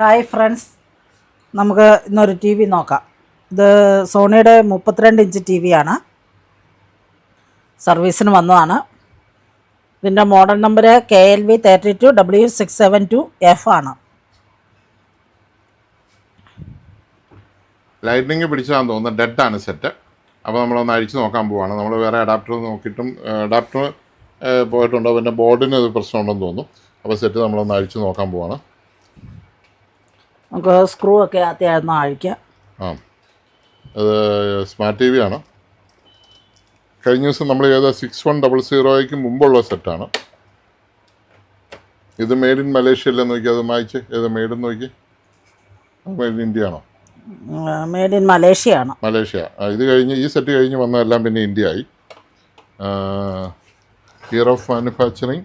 Hi friends, നമുക്ക് ഇന്നൊരു T V നോക്കാം. ഇത് സോണിയുടെ 32 ഇഞ്ച് ടി വിയാണ്. സർവീസിന് വന്നതാണ്. ഇതിൻ്റെ മോഡൽ നമ്പർ KLV 32W672F ആണ്. ലൈറ്റിനിങ് പിടിച്ചതാണെന്ന് തോന്നുന്നു. ഡെഡാണ് സെറ്റ്. അപ്പോൾ നമ്മളൊന്ന് അഴിച്ച് നോക്കാൻ പോവാണ്. നമ്മൾ വേറെ അഡാപ്റ്റർ നോക്കിയിട്ടും അഡാപ്റ്റർ പോയിട്ടുണ്ടോ, പിന്നെ ബോർഡിന് ഒരു പ്രശ്നമുണ്ടെന്ന് തോന്നുന്നു. അപ്പോൾ സെറ്റ് നമ്മളൊന്ന് അഴിച്ച് നോക്കാൻ പോവാണ്. നമുക്ക് സ്ക്രൂ ഒക്കെ അത്യാവശ്യം അഴിക്കാം. അത് സ്മാർട്ട് ടി വി ആണ്. കഴിഞ്ഞ ദിവസം നമ്മൾ ചെയ്ത 6100 മുമ്പുള്ള സെറ്റാണ്. ഇത് മെയ്ഡ് ഇൻ മലേഷ്യയിലെന്ന് നോക്കി, അത് മായിച്ച് ഏത് മെയ്ഡ് എന്ന് നോക്കി. മെയ്ഡ് ഇൻ ഇന്ത്യ ആണോ? മെയ്ഡ് ഇൻ മലേഷ്യയാണ്. മലേഷ്യ. ഇത് കഴിഞ്ഞ് ഈ സെറ്റ് കഴിഞ്ഞ് വന്നതെല്ലാം പിന്നെ ഇന്ത്യ ആയി. Year of manufacturing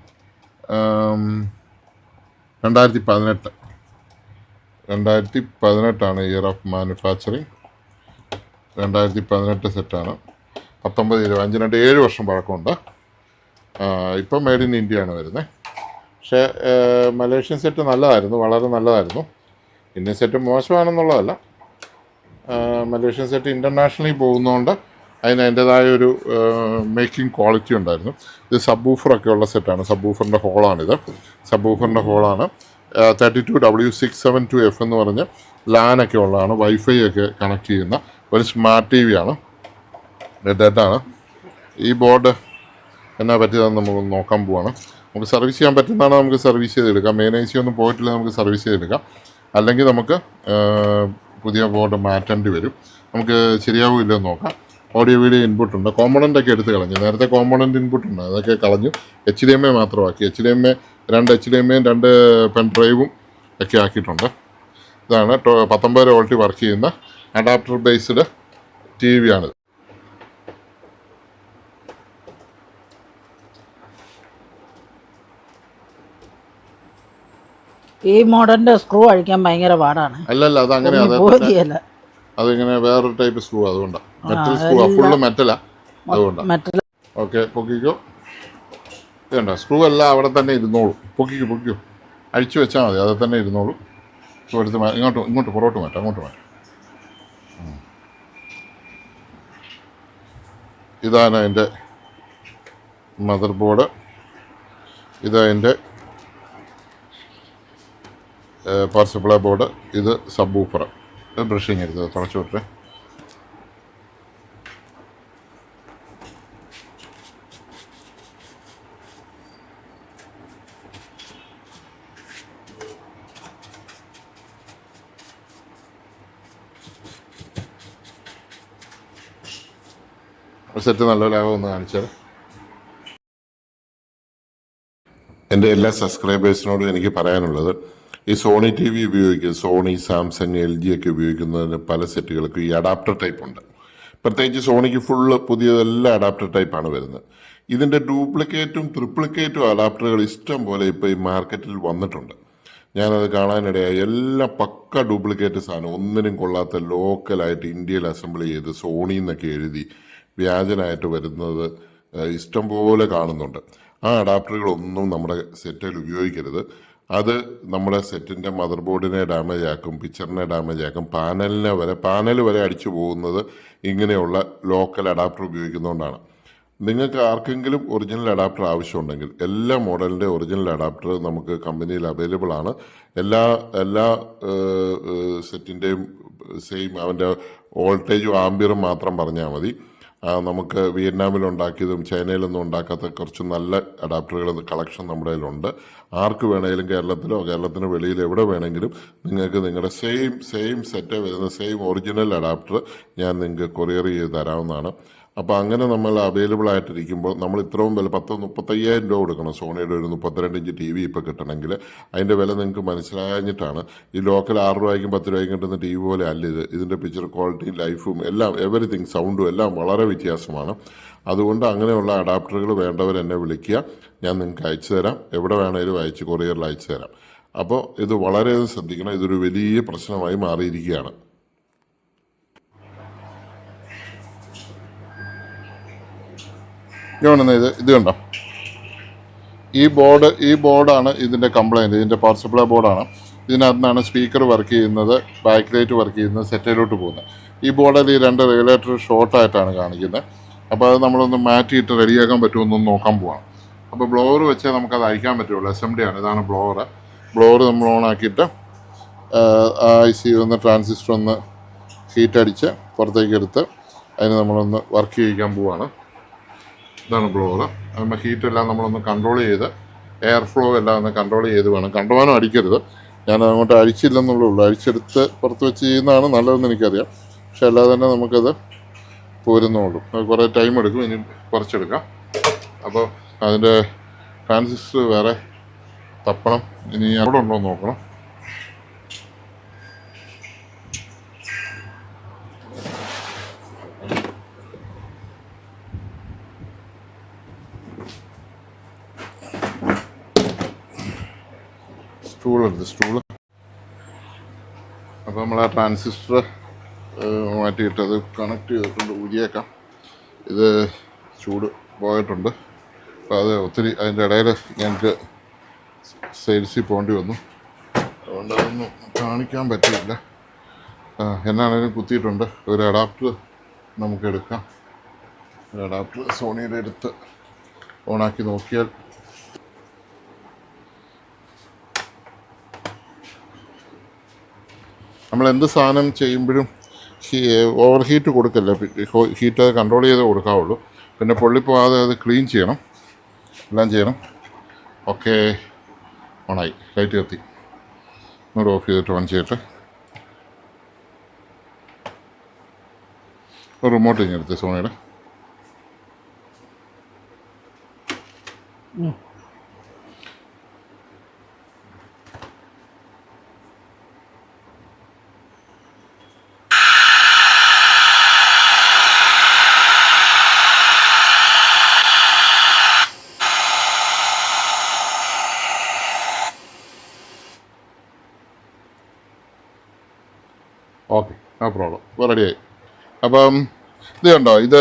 2018 year of manufacturing. 2018 സെറ്റാണ്. 19-20 7 വർഷം പഴക്കമുണ്ട്. ഇപ്പം മെയ്ഡ് ഇൻ ഇന്ത്യ ആണ് വരുന്നത്. പക്ഷേ മലേഷ്യൻ സെറ്റ് നല്ലതായിരുന്നു, വളരെ നല്ലതായിരുന്നു. ഇന്ത്യൻ സെറ്റ് മോശമാണെന്നുള്ളതല്ല. മലേഷ്യൻ സെറ്റ് ഇൻ്റർനാഷണലി പോകുന്നതുകൊണ്ട് അതിൻ്റേതായ ഒരു മേക്കിംഗ് ക്വാളിറ്റി ഉണ്ടായിരുന്നു. ഇത് സബ് ഊഫറൊക്കെ ഉള്ള സെറ്റാണ്. സബ് ഊഫറിൻ്റെ ഹോളാണിത്. സബ് ഊഫറിൻ്റെ ഹോളാണ്. 32W672F എന്ന് പറഞ്ഞ് ലാനൊക്കെ ഉള്ളതാണ്. വൈഫൈ ഒക്കെ കണക്ട് ചെയ്യുന്ന ഒരു സ്മാർട്ട് ടി വി ആണ്. ഡെഡാണ്. ഈ ബോർഡ് എന്നാ പറ്റിയതെന്ന് നമുക്ക് നോക്കാൻ പോവാണ്. നമുക്ക് സർവീസ് ചെയ്യാൻ പറ്റുന്നതാണ്, നമുക്ക് സർവീസ് ചെയ്തെടുക്കാം. മെയിൻ AC ഒന്നും പോയിട്ടില്ല, നമുക്ക് സർവീസ് ചെയ്തെടുക്കാം. അല്ലെങ്കിൽ നമുക്ക് പുതിയ ബോർഡ് മാറ്റേണ്ടി വരും. നമുക്ക് ശരിയാവില്ലെന്ന് നോക്കാം. ഓഡിയോ വീഡിയോ ഇൻപുട്ട് ഉണ്ട്. കോമ്പണൻ്റ് ഒക്കെ എടുത്ത് കളഞ്ഞു. നേരത്തെ കോമ്പണൻ്റ് ഇൻപുട്ട് ഉണ്ട്, അതൊക്കെ കളഞ്ഞു. HDMI മാത്രമാക്കി. HDMI 2 HDMI 2 പെൻ ഡ്രൈവും ഒക്കെ ആക്കിയിട്ടുണ്ട്. ഇതാണ് 19 വോൾട്ട് വർക്ക് ചെയ്യുന്ന അഡാപ്റ്റർ ബേസ്ഡ് ടി വി ആണ്. ഈ മോഡലിൻ്റെ സ്ക്രൂ അഴിക്കാൻ ഭയങ്കര പാടാണ്. അല്ലല്ല, അത് അങ്ങനെ അതിങ്ങനെ വേറൊരു ടൈപ്പ് സ്ക്രൂ. അതുകൊണ്ടാണ് മെറ്റൽ സ്ക്രൂ, ഫുള്ള് മെറ്റലാ. അതുകൊണ്ടാണ്. ഓക്കെ, പൊക്കിക്കോ. ഇതുണ്ട സ്ക്രൂ എല്ലാം അവിടെ തന്നെ ഇരുന്നോളൂ. പൊക്കിക്കോ. അഴിച്ചു വെച്ചാൽ മതി, അത് തന്നെ ഇരുന്നോളൂ. എടുത്ത് ഇങ്ങോട്ട് പുറകോട്ട് മാറ്റാം, അങ്ങോട്ട് മാറ്റാം. ഇതാണ് അതിൻ്റെ മദർ ബോർഡ്. ഇതതിൻ്റെ പവർ സപ്ലൈ ബോർഡ്. ഇത് സബ് ഊഫർ. ബ്രഷിങ് എടുത്ത് തുടച്ചു വിട്ടേ. സെറ്റ് നല്ല ലാഭം ഒന്ന് കാണിച്ചാൽ. എൻ്റെ എല്ലാ സബ്സ്ക്രൈബേഴ്സിനോടും എനിക്ക് പറയാനുള്ളത്, ഈ സോണി ടി വി ഉപയോഗിക്കുക, സോണി, സാംസങ്, LG ഒക്കെ ഉപയോഗിക്കുന്നതിന് പല സെറ്റുകൾക്കും ഈ അഡാപ്റ്റർ ടൈപ്പ് ഉണ്ട്. പ്രത്യേകിച്ച് സോണിക്ക് ഫുള്ള് പുതിയതെല്ലാം അഡാപ്റ്റർ ടൈപ്പാണ് വരുന്നത്. ഇതിൻ്റെ ഡ്യൂപ്ലിക്കേറ്റും ട്രിപ്ലിക്കേറ്റും അഡാപ്റ്ററുകൾ ഇഷ്ടം പോലെ ഇപ്പോൾ ഈ മാർക്കറ്റിൽ വന്നിട്ടുണ്ട്. ഞാനത് കാണാനിടയായി. എല്ലാം പക്ക ഡ്യൂപ്ലിക്കേറ്റ് സാധനം, ഒന്നിനും കൊള്ളാത്ത ലോക്കലായിട്ട് ഇന്ത്യയിൽ അസംബിൾ ചെയ്ത് സോണി എന്നൊക്കെ എഴുതി വ്യാജനായിട്ട് വരുന്നത് ഇഷ്ടം പോലെ കാണുന്നുണ്ട്. ആ അഡാപ്റ്ററുകളൊന്നും നമ്മുടെ സെറ്റിൽ ഉപയോഗിക്കരുത്. അത് നമ്മുടെ സെറ്റിൻ്റെ മദർ ബോർഡിനെ ഡാമേജ് ആക്കും, പിക്ചറിനെ ഡാമേജ് ആക്കും, പാനൽ വരെ അടിച്ചു പോകുന്നത് ഇങ്ങനെയുള്ള ലോക്കൽ അഡാപ്റ്റർ ഉപയോഗിക്കുന്നതുകൊണ്ടാണ്. നിങ്ങൾക്ക് ആർക്കെങ്കിലും ഒറിജിനൽ അഡാപ്റ്റർ ആവശ്യമുണ്ടെങ്കിൽ എല്ലാ മോഡലിൻ്റെ ഒറിജിനൽ അഡാപ്റ്റർ നമുക്ക് കമ്പനിയിൽ അവൈലബിൾ ആണ്. എല്ലാ സെറ്റിൻ്റെയും സെയിം അവൻ്റെ വോൾട്ടേജും ആംബിയറും മാത്രം പറഞ്ഞാൽ മതി. നമുക്ക് വിയറ്റ്നാമിൽ ഉണ്ടാക്കിയതും ചൈനയിലൊന്നും ഉണ്ടാക്കാത്ത കുറച്ച് നല്ല അഡാപ്റ്ററുകൾ കളക്ഷൻ നമ്മുടെ കയ്യിലുണ്ട്. ആർക്ക് വേണമെങ്കിലും കേരളത്തിന് വെളിയിൽ എവിടെ വേണമെങ്കിലും നിങ്ങൾക്ക് നിങ്ങളുടെ സെയിം സെറ്റ് വരുന്ന സെയിം ഒറിജിനൽ അഡാപ്റ്റർ ഞാൻ നിങ്ങൾക്ക് കൊറിയർ ചെയ്ത് തരാവുന്നതാണ്. അപ്പോൾ അങ്ങനെ നമ്മൾ അവൈലബിൾ ആയിട്ടിരിക്കുമ്പോൾ നമ്മൾ ഇത്രയും വില 35,000 രൂപ കൊടുക്കണം. സോണിയുടെ ഒരു 32 ഇഞ്ച് TV ഇപ്പോൾ കിട്ടണമെങ്കിൽ അതിൻ്റെ വില നിങ്ങൾക്ക് മനസ്സിലാഞ്ഞിട്ടാണ്. ഈ ലോക്കൽ 6 രൂപയ്ക്കും 10 രൂപയ്ക്കും കിട്ടുന്ന TV പോലെ അല്ല ഇത്. ഇതിൻ്റെ പിക്ചർ ക്വാളിറ്റിയും ലൈഫും എല്ലാം എവറിത്തിങ്, സൗണ്ടും എല്ലാം വളരെ വ്യത്യാസമാണ്. അതുകൊണ്ട് അങ്ങനെയുള്ള അഡാപ്റ്ററുകൾ വേണ്ടവർ എന്നെ വിളിക്കുക, ഞാൻ നിങ്ങൾക്ക് അയച്ചു തരാം. എവിടെ വേണമെങ്കിലും കൊറിയറിൽ അയച്ചു തരാം. അപ്പോൾ ഇത് വളരെയധികം ശ്രദ്ധിക്കണം. ഇതൊരു വലിയ പ്രശ്നമായി മാറിയിരിക്കുകയാണ്. ഇത് കണ്ടോ, ഈ ബോർഡാണ് ഇതിൻ്റെ കംപ്ലൈൻറ്റ്. ഇതിൻ്റെ പവർ സപ്ലൈ ബോർഡാണ്. ഇതിനകത്ത് നിന്നാണ് സ്പീക്കർ വർക്ക് ചെയ്യുന്നത്, ബാക്ക് ലൈറ്റ് വർക്ക് ചെയ്യുന്നത്, സെറ്റയിലോട്ട് പോകുന്നത്. ഈ ബോർഡിൽ ഈ 2 റെഗുലേറ്റർ ഷോർട്ടായിട്ടാണ് കാണിക്കുന്നത്. അപ്പോൾ അത് നമ്മളൊന്ന് മാറ്റിയിട്ട് റെഡിയാക്കാൻ പറ്റുമെന്നൊന്ന് നോക്കാൻ പോവാണ്. അപ്പോൾ ബ്ലോവർ വെച്ചാൽ നമുക്കത് അഴിക്കാൻ പറ്റുള്ളൂ. SMD ആണ്, ഇതാണ് ബ്ലോവർ. ബ്ലോവർ നമ്മൾ ഓണാക്കിയിട്ട് IC ഒന്ന് ട്രാൻസിസ്റ്റർ ഒന്ന് ഹീറ്റ് അടിച്ച് പുറത്തേക്ക് എടുത്ത് അതിന് നമ്മളൊന്ന് വർക്ക് ചെയ്യിക്കാൻ പോവാണ്. ഇതാണ് ബ്ലോവർ. നമ്മൾ ഹീറ്റെല്ലാം നമ്മളൊന്ന് കൺട്രോൾ ചെയ്ത് എയർ ഫ്ലോ എല്ലാം ഒന്ന് കൺട്രോൾ ചെയ്ത് വേണം. കണ്ടുവാനും അടിക്കരുത്. ഞാനത് അങ്ങോട്ട് അഴിച്ചില്ലെന്നുള്ളൂ, അഴിച്ചെടുത്ത് പുറത്ത് വെച്ച് ചെയ്യുന്നതാണ് നല്ലതെന്ന് എനിക്കറിയാം. പക്ഷെ അല്ലാതെ തന്നെ നമുക്കത് പോരുന്നുള്ളൂ. അത് കുറേ ടൈം എടുക്കും, ഇനി കുറച്ചെടുക്കാം. അപ്പോൾ അതിൻ്റെ ട്രാൻസിസ്റ്റർ വേറെ തപ്പണം. ഇനി അവിടെ ഉണ്ടോ എന്ന് നോക്കണം. സ്റ്റൂള് അപ്പോൾ നമ്മൾ ആ ട്രാൻസിസ്റ്റർ മാറ്റിയിട്ട് അത് കണക്ട് ചെയ്തിട്ടുണ്ട്. ഊരിയേക്കാം. ഇത് ചൂട് പോയിട്ടുണ്ട്. അപ്പോൾ അത് ഒത്തിരി അതിൻ്റെ ഇടയിൽ ഞങ്ങൾക്ക് സെയിൽസിൽ പോകേണ്ടി വന്നു. അതുകൊണ്ട് അതൊന്നും കാണിക്കാൻ പറ്റില്ല. എന്നാണേലും കുത്തിയിട്ടുണ്ട്. ഒരു അഡാപ്റ്റർ നമുക്ക് എടുക്കാം. ഒരു അഡാപ്റ്റർ സോണിയുടെ അടുത്ത് ഓണാക്കി നോക്കിയാൽ നമ്മൾ എന്ത് സാധനം ചെയ്യുമ്പോഴും ഓവർ ഹീറ്റ് കൊടുക്കല്ല. ഹീറ്റ് കൺട്രോൾ ചെയ്ത് കൊടുക്കാവുള്ളൂ. പിന്നെ പൊള്ളിപ്പോകാതെ അത് ക്ലീൻ ചെയ്യണം, എല്ലാം ചെയ്യണം. ഓക്കെ, ഓണായി. ലൈറ്റ് കത്തി. ഒന്നുകൂടെ ഓഫ് ചെയ്തിട്ട് ഓൺ ചെയ്തിട്ട് ഒരു റിമോട്ട് ഇങ്ങെടുത്ത് സോണിയുടെ. Okay, no problem. ഇപ്പോൾ റെഡിയായി. അപ്പം ഇത് കണ്ടോ, ഇത്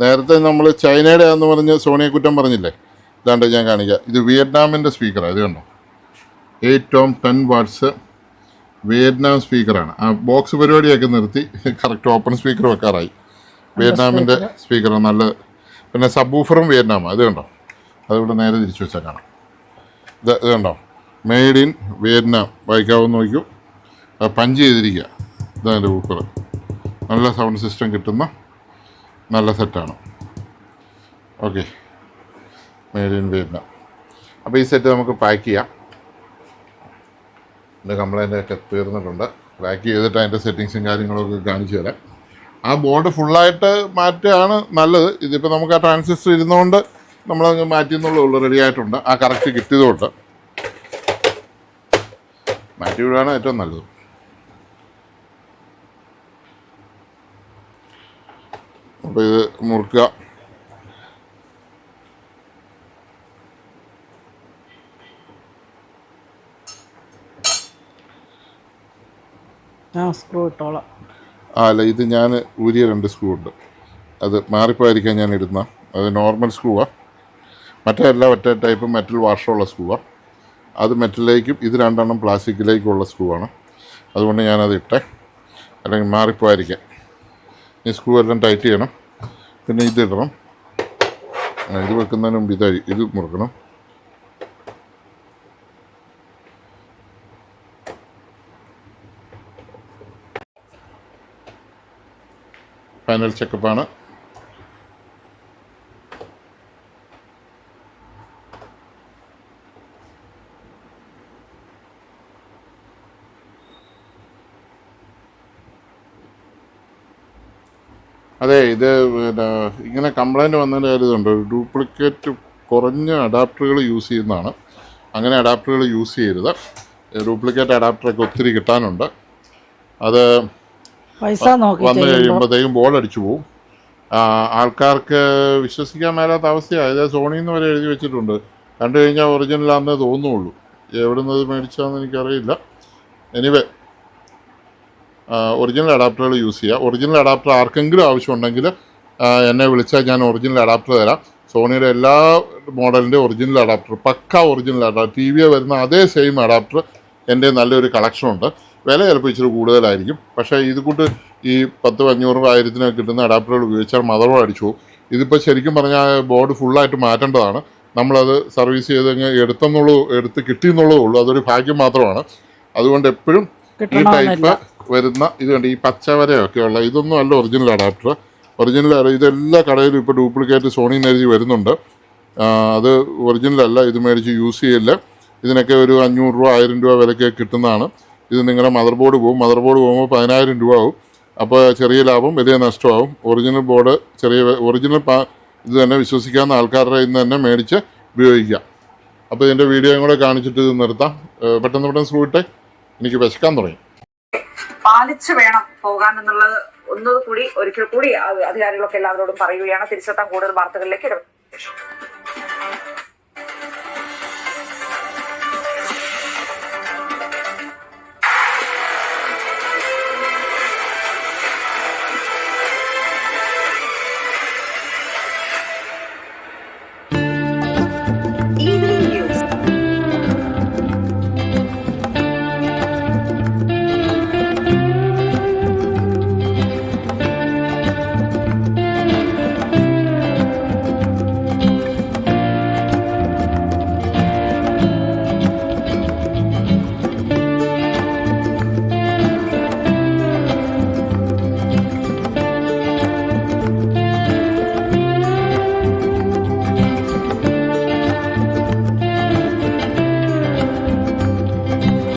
നേരത്തെ നമ്മൾ ചൈനയുടെ എന്ന് പറഞ്ഞ് സോണിയെ കുറ്റം പറഞ്ഞില്ലേ? ഇതാണ്ട് ഞാൻ കാണിക്കാം. ഇത് വിയറ്റ്നാമിൻ്റെ സ്പീക്കറാണ്. ഇത് കണ്ടോ, 8 ohm 10 watts വിയറ്റ്നാം സ്പീക്കറാണ്. ആ ബോക്സ് പരിപാടിയൊക്കെ നിർത്തി കറക്റ്റ് ഓപ്പൺ സ്പീക്കർ വെക്കാറായി. വിയറ്റ്നാമിൻ്റെ സ്പീക്കറാണ് നല്ലത്. പിന്നെ സബ് വൂഫറും വിയറ്റ്നാമാണ്. അത് കണ്ടോ, അതിവിടെ നേരെ തിരിച്ചു വെച്ചാൽ കാണാം. ഇത് കണ്ടോ, മെയ്ഡ് ഇൻ വിയറ്റ്നാം. വായിക്കാവുന്ന നോക്കൂ, പഞ്ച് ചെയ്തിരിക്കുക. ഇതതിൻ്റെ വൂഫർ. നല്ല സൗണ്ട് സിസ്റ്റം കിട്ടുന്ന നല്ല സെറ്റാണ്. Okay, made in Vietnam. അപ്പോൾ ഈ സെറ്റ് നമുക്ക് പാക്ക് ചെയ്യാം. എൻ്റെ കംപ്ലൈൻ്റ് ഒക്കെ തീർന്നിട്ടുണ്ട്. പാക്ക് ചെയ്തിട്ട് അതിൻ്റെ സെറ്റിങ്സും കാര്യങ്ങളൊക്കെ കാണിച്ചു തരാം. ആ ബോർഡ് ഫുള്ളായിട്ട് മാറ്റുകയാണ് നല്ലത്. ഇതിപ്പോൾ നമുക്ക് ആ ട്രാൻസിസ്റ്റർ ഇരുന്നുകൊണ്ട് നമ്മളങ്ങ് മാറ്റിയെന്നുള്ളൂ. റെഡി ആയിട്ടുണ്ട്. ആ കറക്റ്റ് കിട്ടിയതുകൊണ്ട് മാറ്റി വിടുകയാണ് ഏറ്റവും നല്ലത്. അപ്പോൾ ഇത് മുറുക്കുക. സ്ക്രൂ ഇട്ടോളാം. അല്ല, ഇത് ഞാൻ ഊരിയ 2 സ്ക്രൂ ഉണ്ട്. അത് മാറിപ്പോയിരിക്കാൻ ഞാൻ ഇടുന്ന. അത് നോർമൽ സ്ക്രൂവാണ്. മറ്റേ എല്ലാം ഒറ്റ ടൈപ്പ് മെറ്റൽ വാഷുള്ള സ്ക്രൂവാണ്. അത് മെറ്റലിലേക്കും ഇത് 2 എണ്ണം പ്ലാസ്റ്റിക്കിലേക്കുള്ള സ്ക്രൂവാണ്. അതുകൊണ്ട് ഞാനത് ഇട്ടേ, അല്ലെങ്കിൽ മാറിപ്പോയിരിക്കാൻ. ഈ സ്ക്രൂ എല്ലാം ടൈറ്റ് ചെയ്യണം. പിന്നെ ഇതിടണം. ഇത് വെക്കുന്നതിന് മുമ്പ് ഇത് മുറുക്കണം. ഫൈനൽ ചെക്കപ്പാണ്. അതെ, ഇത് പിന്നെ ഇങ്ങനെ കംപ്ലൈൻറ്റ് വന്നതിൻ്റെ കാര്യമുണ്ട്. ഒരു ഡ്യൂപ്ലിക്കേറ്റ് കുറഞ്ഞ അഡാപ്റ്ററുകൾ യൂസ് ചെയ്യുന്നതാണ്. അങ്ങനെ അഡാപ്റ്ററുകൾ യൂസ് ചെയ്യരുത്. ഡ്യൂപ്ലിക്കേറ്റ് അഡാപ്റ്ററൊക്കെ ഒത്തിരി കിട്ടാനുണ്ട്. അത് വന്നു കഴിയുമ്പോഴത്തേക്കും ബോർഡ് അടിച്ചു പോവും. ആൾക്കാർക്ക് വിശ്വസിക്കാൻ മേലാത്ത അവസ്ഥയാണ്. ഇത് സോണിയിൽ നിന്ന് വരെ എഴുതി വെച്ചിട്ടുണ്ട്. കണ്ടു കഴിഞ്ഞാൽ ഒറിജിനലാണെന്നേ തോന്നുള്ളൂ. എവിടെ നിന്ന് മേടിച്ചാന്ന് എനിക്കറിയില്ല. എനിവേ, ഒറിജിനൽ അഡാപ്റ്ററുകൾ യൂസ് ചെയ്യുക. ഒറിജിനൽ അഡാപ്റ്റർ ആർക്കെങ്കിലും ആവശ്യമുണ്ടെങ്കിൽ എന്നെ വിളിച്ചാൽ ഞാൻ ഒറിജിനൽ അഡാപ്റ്റർ തരാം. സോണിയുടെ എല്ലാ മോഡലിൻ്റെ ഒറിജിനൽ അഡാപ്റ്റർ, പക്ക ഒറിജിനൽ അഡാപ്റ്റർ, ടി വിയെ വരുന്ന അതേ സെയിം അഡാപ്റ്റർ എൻ്റെ നല്ലൊരു കളക്ഷനുണ്ട്. വില ചിലപ്പോൾ ഇച്ചിരി കൂടുതലായിരിക്കും. പക്ഷേ ഇത് കൂട്ട് ഈ 1000-500 1000 കിട്ടുന്ന അഡാപ്റ്ററുകൾ ഉപയോഗിച്ചാൽ മദർ ബോർഡ് അടിച്ചു പോകും. ഇതിപ്പോൾ ശരിക്കും പറഞ്ഞാൽ ബോർഡ് ഫുള്ളായിട്ട് മാറ്റേണ്ടതാണ്. നമ്മളത് സർവീസ് ചെയ്ത് എടുത്ത് കിട്ടിയെന്നുള്ളതേ ഉള്ളൂ. അതൊരു ഭാഗ്യം മാത്രമാണ്. അതുകൊണ്ട് എപ്പോഴും ഈ ടൈപ്പ് വരുന്ന ഇത് കണ്ട് ഈ പച്ചവരയൊക്കെ ഉള്ള ഇതൊന്നും അല്ല ഒറിജിനൽ അഡാപ്റ്റർ. ഒറിജിനൽ ഇതെല്ലാ കടയിലും ഇപ്പോൾ ഡ്യൂപ്ലിക്കേറ്റ് സോണി എനർജി വരുന്നുണ്ട്. അത് ഒറിജിനൽ അല്ല. ഇത് മേടിച്ച് യൂസ് ചെയ്യില്ല. ഇതിനൊക്കെ ഒരു 500 രൂപ 1000 രൂപ വിലയ്ക്ക് കിട്ടുന്നതാണ്. ഇത് നിങ്ങളുടെ മദർ ബോർഡ് പോകും. മദർ ബോർഡ് പോകുമ്പോൾ 10000 രൂപ ആവും. അപ്പോൾ ചെറിയ ലാഭം വലിയ നഷ്ടമാവും. ഒറിജിനൽ ബോർഡ് ഒറിജിനൽ ഇത് തന്നെ വിശ്വസിക്കാവുന്ന ആൾക്കാരുടെ ഇന്ന് തന്നെ മേടിച്ച് ഉപയോഗിക്കാം. അപ്പോൾ ഇതിൻ്റെ വീഡിയോയും കൂടെ കാണിച്ചിട്ട് ഇത് നിർത്താം. പെട്ടെന്ന് സ്ലൂട്ടെ, എനിക്ക് വിശക്കാൻ തുടങ്ങി. പാലിച്ചു വേണം പോകാൻ എന്നുള്ളത് ഒരിക്കൽ കൂടി അധികാരികളൊക്കെ എല്ലാവരോടും പറയുകയാണ്. തിരിച്ചെത്താൻ കൂടുതൽ വാർത്തകളിലേക്ക് ഇടപെടും.